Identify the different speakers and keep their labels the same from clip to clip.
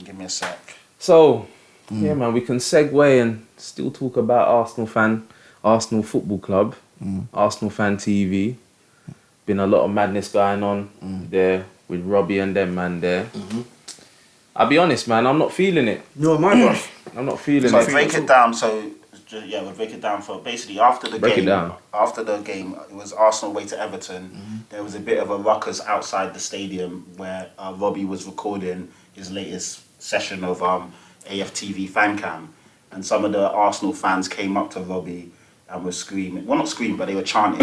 Speaker 1: Give me a sec.
Speaker 2: So, yeah, man, we can segue and still talk about Arsenal Football Club, Arsenal Fan TV. Been a lot of madness going on there with Robbie and them, man, there. I'll be honest, man, I'm not feeling it.
Speaker 3: No, my bruv.
Speaker 2: I'm not feeling
Speaker 1: So
Speaker 2: it.
Speaker 1: break it down. So yeah, we'll break it down. For basically after the
Speaker 2: Break it
Speaker 1: game,
Speaker 2: down.
Speaker 1: it was Arsenal away to Everton. There was a bit of a ruckus outside the stadium where Robbie was recording his latest session of Aftv fan cam, and some of the Arsenal fans came up to Robbie and were screaming. Well, not screaming, but they were chanting,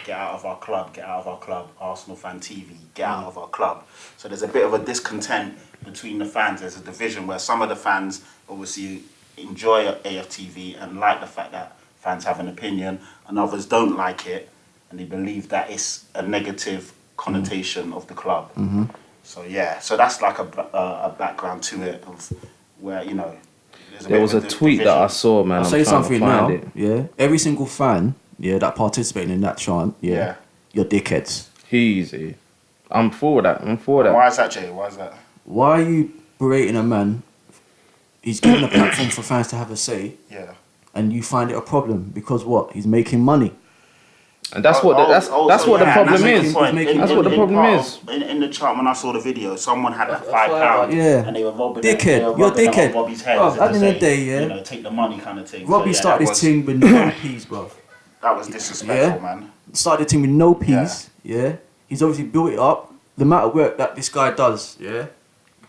Speaker 1: "Get out of our club! Get out of our club! Arsenal Fan TV! Get out of our club!" So there's a bit of a discontent between the fans. There's a division where some of the fans obviously enjoy AFTV and like the fact that fans have an opinion, and others don't like it, and they believe that it's a negative connotation of the club. So yeah, so that's like a background to it of where
Speaker 2: There was a tweet that I saw, man.
Speaker 3: I'll
Speaker 2: I'm
Speaker 3: say
Speaker 2: trying
Speaker 3: something
Speaker 2: to find
Speaker 3: now.
Speaker 2: it.
Speaker 3: Yeah, every single fan, that participated in that chant,
Speaker 1: Yeah.
Speaker 3: you're dickheads.
Speaker 2: Easy. I'm for that.
Speaker 1: Why is that, Jay? Why is that?
Speaker 3: Why are you berating a man? He's given a platform for fans to have a say,
Speaker 1: Yeah.
Speaker 3: and you find it a problem because what? He's making money.
Speaker 2: And that's what the problem is. That's what the problem is.
Speaker 1: In the chart, when I saw the video, someone had like £5,
Speaker 3: yeah.
Speaker 1: and they were robbing
Speaker 3: Dickhead,
Speaker 1: it.
Speaker 3: you're dickhead.
Speaker 1: Robbie's head.
Speaker 3: Bruv, at the end of the day, yeah.
Speaker 1: Take the money kind of thing.
Speaker 3: Robbie
Speaker 1: So,
Speaker 3: started this thing with no peas, bro.
Speaker 1: That was disrespectful, man.
Speaker 3: Started the thing with no peas, yeah. He's obviously built it up. The amount of work that this guy does, yeah.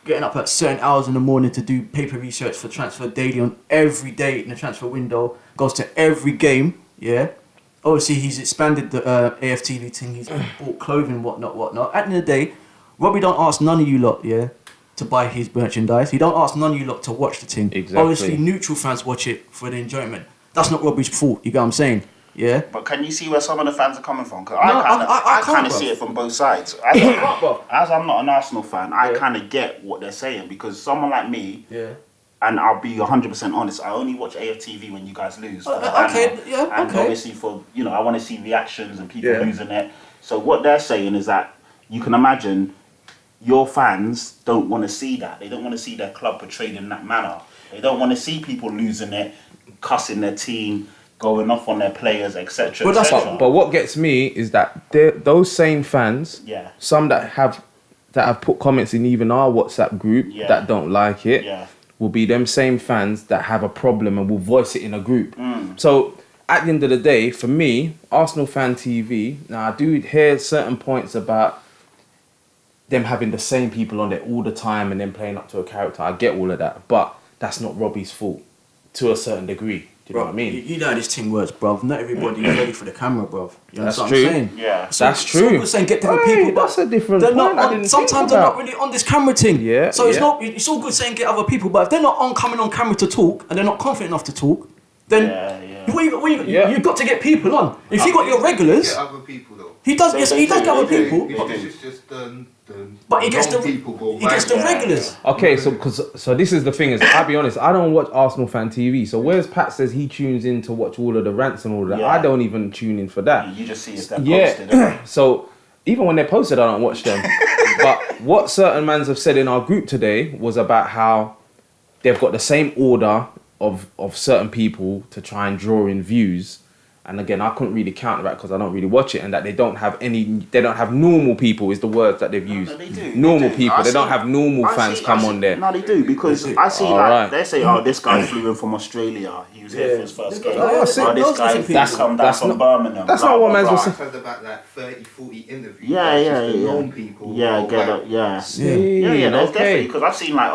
Speaker 3: Getting up at certain hours in the morning to do paper research for Transfer Daily on every day in the transfer window, goes to every game, yeah. Obviously, he's expanded the AFTV thing. He's bought clothing, whatnot. At the end of the day, Robbie don't ask none of you lot, yeah, to buy his merchandise. He don't ask none of you lot to watch the thing.
Speaker 2: Exactly.
Speaker 3: Obviously, neutral fans watch it for the enjoyment. That's not Robbie's fault. You get what I'm saying? Yeah.
Speaker 1: But can you see where some of the fans are coming from? Because
Speaker 3: No,
Speaker 1: I kind of
Speaker 3: bro.
Speaker 1: see it from both sides.
Speaker 3: bro.
Speaker 1: As I'm not an Arsenal fan, I kind of get what they're saying, because someone like me,
Speaker 3: Yeah.
Speaker 1: and I'll be 100% honest, I only watch AFTV when you guys lose. for the
Speaker 3: Okay,
Speaker 1: banner.
Speaker 3: yeah,
Speaker 1: And
Speaker 3: okay.
Speaker 1: obviously I want to see reactions and people losing it. So what they're saying is that you can imagine your fans don't want to see that. They don't want to see their club portrayed in that manner. They don't want to see people losing it, cussing their team, going off on their players, etc.
Speaker 3: But that's
Speaker 2: But what gets me is that those same fans,
Speaker 1: Yeah.
Speaker 2: some that have put comments in even our WhatsApp group
Speaker 1: Yeah.
Speaker 2: that don't like it,
Speaker 1: Yeah.
Speaker 2: will be them same fans that have a problem and will voice it in a group. So at the end of the day, for me, Arsenal Fan TV, now I do hear certain points about them having the same people on there all the time and then playing up to a character. I get all of that, but that's not Robbie's fault to a certain degree. Do you know what I mean?
Speaker 3: You know how this thing works, bruv. Not everybody is ready for the camera, bruv. You
Speaker 2: That's
Speaker 3: understand
Speaker 2: true.
Speaker 3: what I'm saying?
Speaker 1: Yeah.
Speaker 2: That's true.
Speaker 3: Some saying get different
Speaker 2: Hey,
Speaker 3: people, but
Speaker 2: that's a different
Speaker 3: they're
Speaker 2: point
Speaker 3: not
Speaker 2: I
Speaker 3: on,
Speaker 2: didn't
Speaker 3: sometimes
Speaker 2: think
Speaker 3: they're not
Speaker 2: about.
Speaker 3: really on this camera thing.
Speaker 2: Yeah,
Speaker 3: So
Speaker 2: yeah.
Speaker 3: it's all good saying get other people, but if they're not coming on camera to talk and they're not confident enough to talk, then you've got to get people on. If you got your regulars,
Speaker 4: Get other people though.
Speaker 3: he does. Yes, he does get other people,
Speaker 4: This is just the
Speaker 3: but he gets the
Speaker 4: people go
Speaker 3: he gets the
Speaker 4: viral.
Speaker 3: regulars.
Speaker 2: Okay, so this is the thing is, I'll be honest, I don't watch Arsenal Fan TV. So whereas Pat says he tunes in to watch all of the rants and all of that,
Speaker 1: Yeah.
Speaker 2: I don't even tune in for that.
Speaker 1: You just see if they're posted.
Speaker 2: Yeah. So even when they're posted, I don't watch them. But what certain mans have said in our group today was about how they've got the same order of certain people to try and draw in views. And again, I couldn't really counter that because I don't really watch it, and that they don't have normal people is the words that they've used.
Speaker 1: No, they do.
Speaker 2: Normal
Speaker 1: They do.
Speaker 2: people.
Speaker 1: I
Speaker 2: They don't
Speaker 1: see-
Speaker 2: have normal fans come on there.
Speaker 1: No, they do, because I see
Speaker 2: Alright.
Speaker 1: they say, this guy flew in from Australia. He was here for his first game.
Speaker 3: Oh,
Speaker 1: this
Speaker 3: those
Speaker 1: guy
Speaker 3: different
Speaker 1: that's
Speaker 3: people.
Speaker 1: come down from Birmingham.
Speaker 2: that's
Speaker 1: blah,
Speaker 2: not what
Speaker 1: blah,
Speaker 2: man's
Speaker 1: blah.
Speaker 2: was
Speaker 4: I've heard about like 30, 40 interviews.
Speaker 1: Yeah,
Speaker 4: That's
Speaker 1: yeah,
Speaker 4: just the
Speaker 1: yeah.
Speaker 4: known people.
Speaker 1: Yeah,
Speaker 4: who
Speaker 1: get
Speaker 4: are
Speaker 1: it. Yeah.
Speaker 2: See,
Speaker 1: Yeah, there's
Speaker 2: okay.
Speaker 1: definitely, because I've seen like,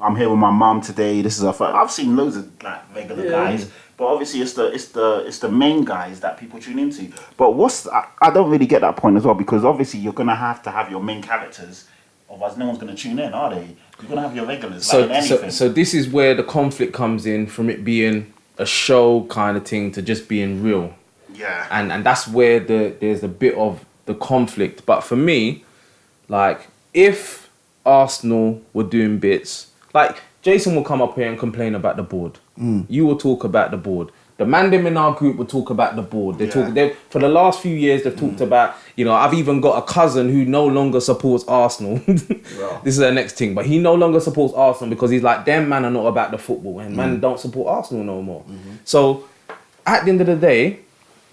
Speaker 1: I'm here with my mum today. This is our first. I've seen loads of like regular guys, but obviously it's the main guys that people tune into. But I don't really get that point as well, because obviously you're gonna have to have your main characters, otherwise no one's gonna tune in, are they? You're gonna have your regulars, like in anything.
Speaker 2: So this is where the conflict comes in, from it being a show kind of thing to just being real.
Speaker 1: Yeah.
Speaker 2: And that's where there's a bit of the conflict. But for me, like, if Arsenal were doing bits, like Jason will come up here and complain about the board. You will talk about the board. The man them in our group will talk about the board. They for the last few years they've talked about, I've even got a cousin who no longer supports Arsenal. This is the next thing, but he no longer supports Arsenal because he's like, them man are not about the football and man don't support Arsenal no more. So at the end of the day,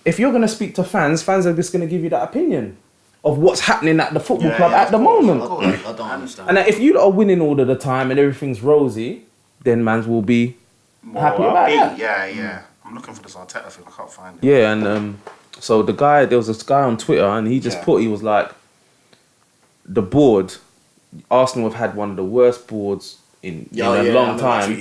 Speaker 2: if you're gonna speak to fans are just gonna give you that opinion of what's happening at the football club at the moment.
Speaker 3: I don't understand.
Speaker 2: And if you lot are winning all of the time and everything's rosy, then mans will be happy about that.
Speaker 1: Yeah. I'm looking for this Arteta thing. I can't find it.
Speaker 2: Yeah, and so there was this guy on Twitter, and he just he was like, the board, Arsenal have had one of the worst boards in a long time.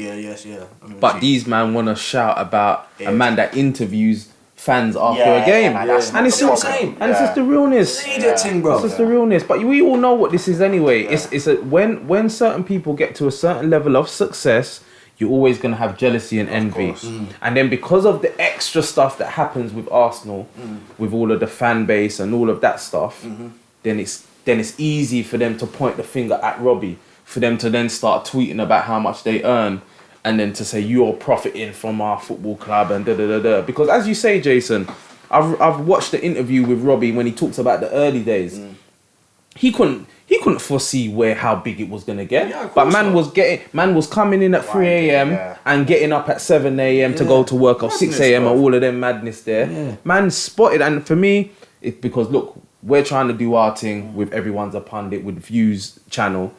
Speaker 2: But these man want to shout about a man that interviews fans after a game, and it's the same. And it's just the realness. It's just the realness. But we all know what this is anyway. It's when certain people get to a certain level of success, you're always going to have jealousy and envy. And then because of the extra stuff that happens with Arsenal, with all of the fan base and all of that stuff, then it's easy for them to point the finger at Robbie, for them to then start tweeting about how much they earn, and then to say you're profiting from our football club and da-da-da-da. Because as you say, Jason, I've watched the interview with Robbie when he talks about the early days. He couldn't foresee how big it was gonna get. But man was coming in at 3 a.m. and getting up at 7 a.m. to go to work, or 6 a.m. and all of them madness there. Yeah. Man spotted, and for me, it's because look, we're trying to do our thing with Everyone's a Pundit with Views channel.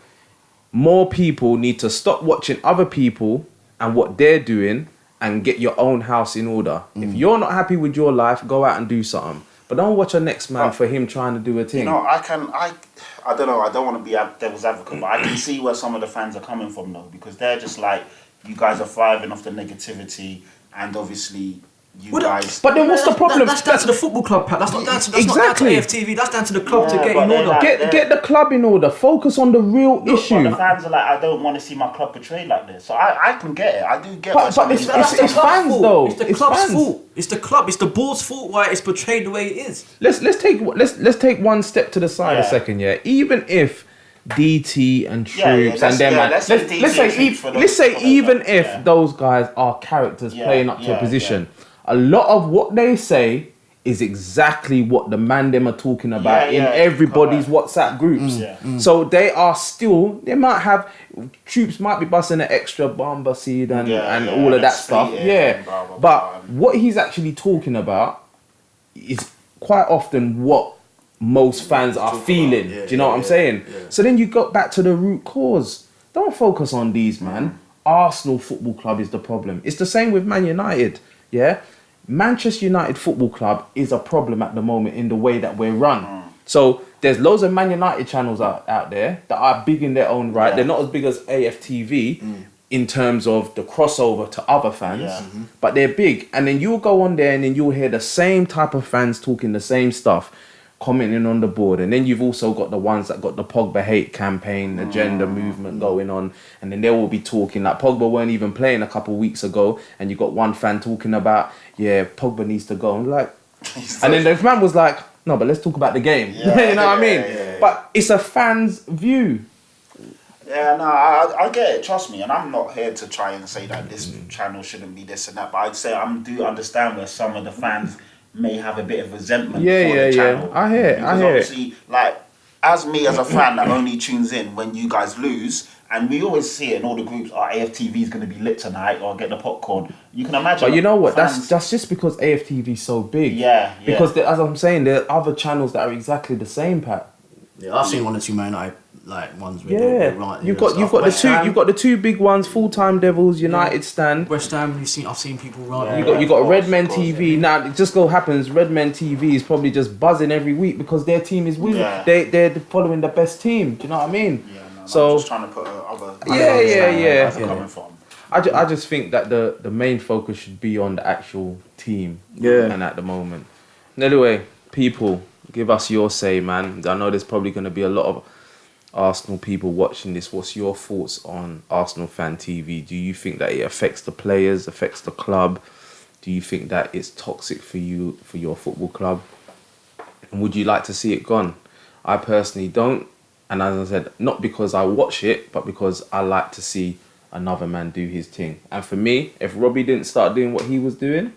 Speaker 2: More people need to stop watching other people and what they're doing and get your own house in order. If you're not happy with your life, go out and do something. But don't watch a next man for him trying to do a thing.
Speaker 1: I don't know, I don't want to be a devil's advocate, but I can see where some of the fans are coming from though, because they're just like, you guys are thriving off the negativity, and obviously guys...
Speaker 3: But then what's the problem? That's down to the football club, Pat. That's not down to Aftv. That's down to the club to get in order.
Speaker 1: Like,
Speaker 2: get the club in order. Focus on the real issue.
Speaker 1: But the fans are like, I don't want to see my club portrayed like this. So I can get it. I do get it.
Speaker 2: But it's fans though.
Speaker 3: It's the club's fault. It's the club. It's the board's fault why it's portrayed the way it is.
Speaker 2: Let's take one step to the side a second. Yeah, even if DT and Troops and them, let's say even if those guys are characters playing up to a position. A lot of what they say is exactly what the man them are talking about in everybody's WhatsApp groups. So they are still, they might have, Troops might be busting an extra bomber seed and all of that stuff. But what he's actually talking about is quite often what most fans are feeling. Do you know what I'm saying? So then you got back to the root cause. Don't focus on these, man. Arsenal Football Club is the problem. It's the same with Man United. Yeah, Manchester United Football Club is a problem at the moment in the way that we're run. So there's loads of Man United channels out there that are big in their own right. They're not as big as AFTV in terms of the crossover to other fans, but they're big. And then you'll go on there and then you'll hear the same type of fans talking the same stuff, commenting on the board. And then you've also got the ones that got the Pogba hate campaign, agenda movement going on, and then they will be talking like Pogba weren't even playing a couple of weeks ago, and you got one fan talking about Pogba needs to go, and like, and then the man was like, no, but let's talk about the game. You know what I mean? But it's a fan's view.
Speaker 1: I get it, trust me, and I'm not here to try and say that this channel shouldn't be this and that, but I'd say I do understand where some of the fans may have a bit of resentment for the channel. I hear it. Obviously, like, as me as a fan that only tunes in when you guys lose, and we always see it in all the groups, AFTV is going to be lit tonight, or get the popcorn. You can imagine.
Speaker 2: But you know what? That's just because AFTV is so big. Because as I'm saying, there are other channels that are exactly the same, Pat.
Speaker 3: Yeah, I've seen one or two Man United ones. You've
Speaker 2: got the two big ones, Full Time Devils, United stand.
Speaker 3: West Ham. I've seen people run.
Speaker 2: You got Redmen TV. Now it just happens. Redmen TV is probably just buzzing every week because their team is winning. They're following the best team. Do you know what I mean? So
Speaker 1: I'm just trying to put other. Coming from.
Speaker 2: I just think that the main focus should be on the actual team. And at the moment. Anyway, people, give us your say, man. I know there's probably going to be a lot of Arsenal people watching this. What's your thoughts on Arsenal Fan TV? Do you think that it affects the players, affects the club? Do you think that it's toxic for you, for your football club? And would you like to see it gone? I personally don't. And as I said, not because I watch it, but because I like to see another man do his thing. And for me, if Robbie didn't start doing what he was doing,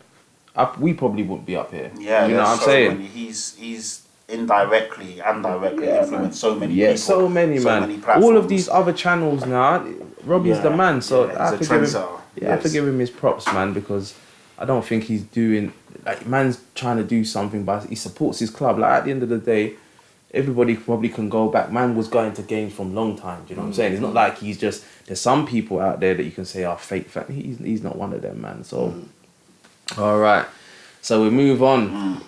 Speaker 2: we probably wouldn't be up here.
Speaker 1: Yeah,
Speaker 2: you know what I'm
Speaker 1: so
Speaker 2: saying?
Speaker 1: many. He's indirectly and directly influenced so many
Speaker 2: Yeah,
Speaker 1: people.
Speaker 2: so many, man.
Speaker 1: many
Speaker 2: All of
Speaker 1: platforms.
Speaker 2: these other channels now, Robbie's the man. So
Speaker 1: yeah,
Speaker 2: I have
Speaker 1: he's
Speaker 2: to
Speaker 1: a
Speaker 2: give him,
Speaker 1: trendsetter.
Speaker 2: I have to give him his props, man, because I don't think he's doing like man's trying to do something, but he supports his club. Like at the end of the day, everybody probably can go back. Man was going to games from long time. Do you know what I'm saying? It's not like he's just. There's some people out there that you can say are fake fan. He's not one of them, man. So, all right. So we move on.